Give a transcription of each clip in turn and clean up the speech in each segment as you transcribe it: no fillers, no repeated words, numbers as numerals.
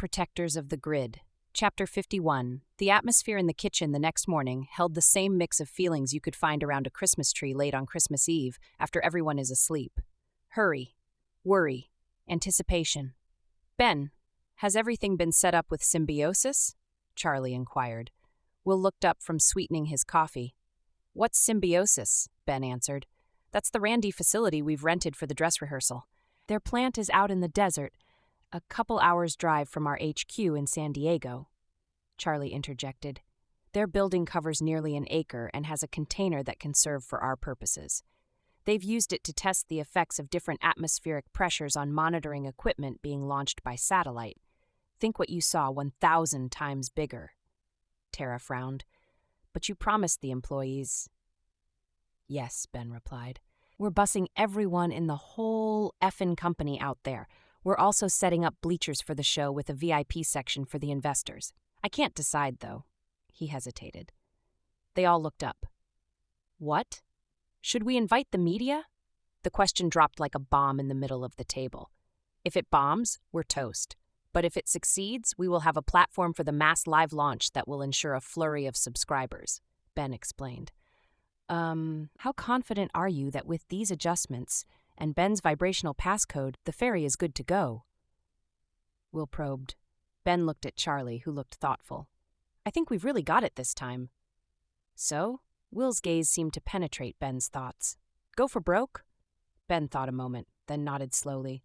Protectors of the Grid. Chapter 51. The atmosphere in the kitchen the next morning held the same mix of feelings you could find around a Christmas tree late on Christmas Eve after everyone is asleep. Hurry, worry, anticipation. Ben, has everything been set up with Symbiosis? Charlie inquired. Will looked up from sweetening his coffee. What's Symbiosis? Ben answered. That's the Randy facility we've rented for the dress rehearsal. Their plant is out in the desert, a couple hours' drive from our HQ in San Diego. Charlie interjected. Their building covers nearly an acre and has a container that can serve for our purposes. They've used it to test the effects of different atmospheric pressures on monitoring equipment being launched by satellite. Think what you saw 1,000 times bigger. Tara frowned. But you promised the employees. Yes, Ben replied. We're bussing everyone in the whole effin' company out there. We're also setting up bleachers for the show with a VIP section for the investors. I can't decide, though. He hesitated. They all looked up. What? Should we invite the media? The question dropped like a bomb in the middle of the table. If it bombs, we're toast. But if it succeeds, we will have a platform for the mass live launch that will ensure a flurry of subscribers, Ben explained. How confident are you that with these adjustments and Ben's vibrational passcode, the ferry is good to go? Will probed. Ben looked at Charlie, who looked thoughtful. I think we've really got it this time. So? Will's gaze seemed to penetrate Ben's thoughts. Go for broke? Ben thought a moment, then nodded slowly.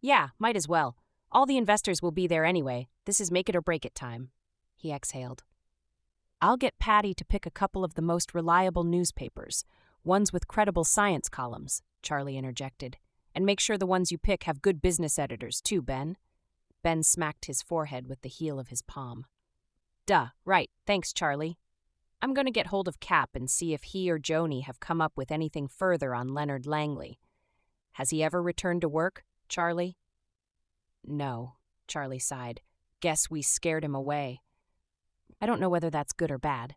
Yeah, might as well. All the investors will be there anyway. This is make it or break it time. He exhaled. I'll get Patty to pick a couple of the most reliable newspapers, ones with credible science columns, Charlie interjected. And make sure the ones you pick have good business editors too, Ben. Ben smacked his forehead with the heel of his palm. Duh, right, thanks, Charlie. I'm going to get hold of Cap and see if he or Joni have come up with anything further on Leonard Langley. Has he ever returned to work, Charlie? No, Charlie sighed. Guess we scared him away. I don't know whether that's good or bad.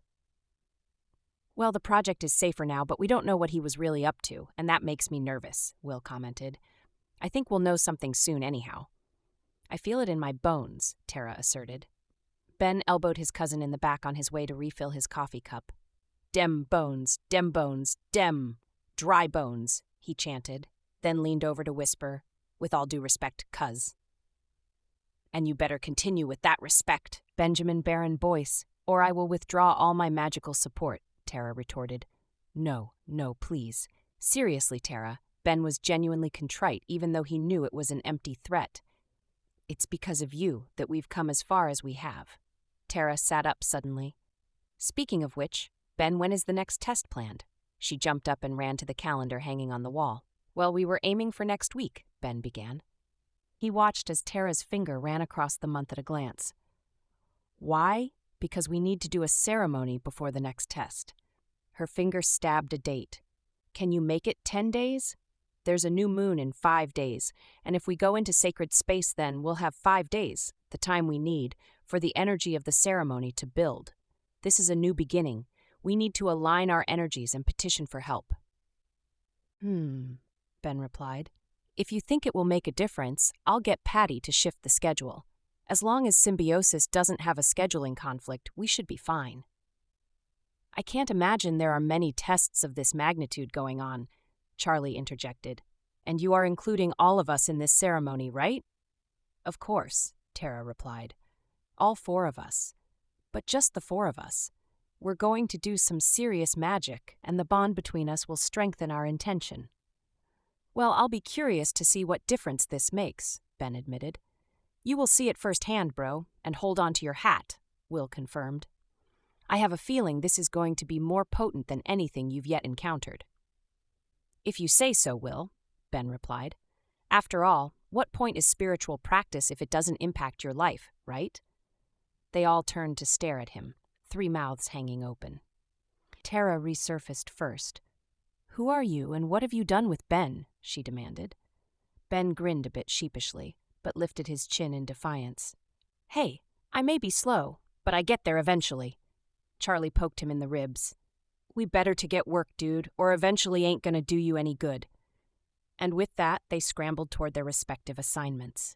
Well, the project is safer now, but we don't know what he was really up to, and that makes me nervous, Will commented. I think we'll know something soon anyhow. I feel it in my bones, Tara asserted. Ben elbowed his cousin in the back on his way to refill his coffee cup. Dem bones, dem bones, dem. Dry bones, he chanted, then leaned over to whisper, with all due respect, cuz. And you better continue with that respect, Benjamin Baron Boyce, or I will withdraw all my magical support, Tara retorted. No, please. Seriously, Tara, Ben was genuinely contrite even though he knew it was an empty threat. It's because of you that we've come as far as we have. Tara sat up suddenly. Speaking of which, Ben, when is the next test planned? She jumped up and ran to the calendar hanging on the wall. Well, we were aiming for next week, Ben began. He watched as Tara's finger ran across the month at a glance. Why? Because we need to do a ceremony before the next test. Her finger stabbed a date. Can you make it 10 days? There's a new moon in 5 days, and if we go into sacred space then, we'll have 5 days, the time we need, for the energy of the ceremony to build. This is a new beginning. We need to align our energies and petition for help. Ben replied. If you think it will make a difference, I'll get Patty to shift the schedule. As long as Symbiosis doesn't have a scheduling conflict, we should be fine. I can't imagine there are many tests of this magnitude going on, Charlie interjected. And you are including all of us in this ceremony, right? Of course, Tara replied. All 4 of us. But just the 4 of us. We're going to do some serious magic, and the bond between us will strengthen our intention. Well, I'll be curious to see what difference this makes, Ben admitted. You will see it firsthand, bro, and hold on to your hat, Will confirmed. I have a feeling this is going to be more potent than anything you've yet encountered. If you say so, Will, Ben replied. After all, what point is spiritual practice if it doesn't impact your life, right? They all turned to stare at him, 3 mouths hanging open. Tara resurfaced first. Who are you and what have you done with Ben? She demanded. Ben grinned a bit sheepishly, but lifted his chin in defiance. Hey, I may be slow, but I get there eventually. Charlie poked him in the ribs. We better to get work, dude, or eventually ain't gonna do you any good. And with that, they scrambled toward their respective assignments.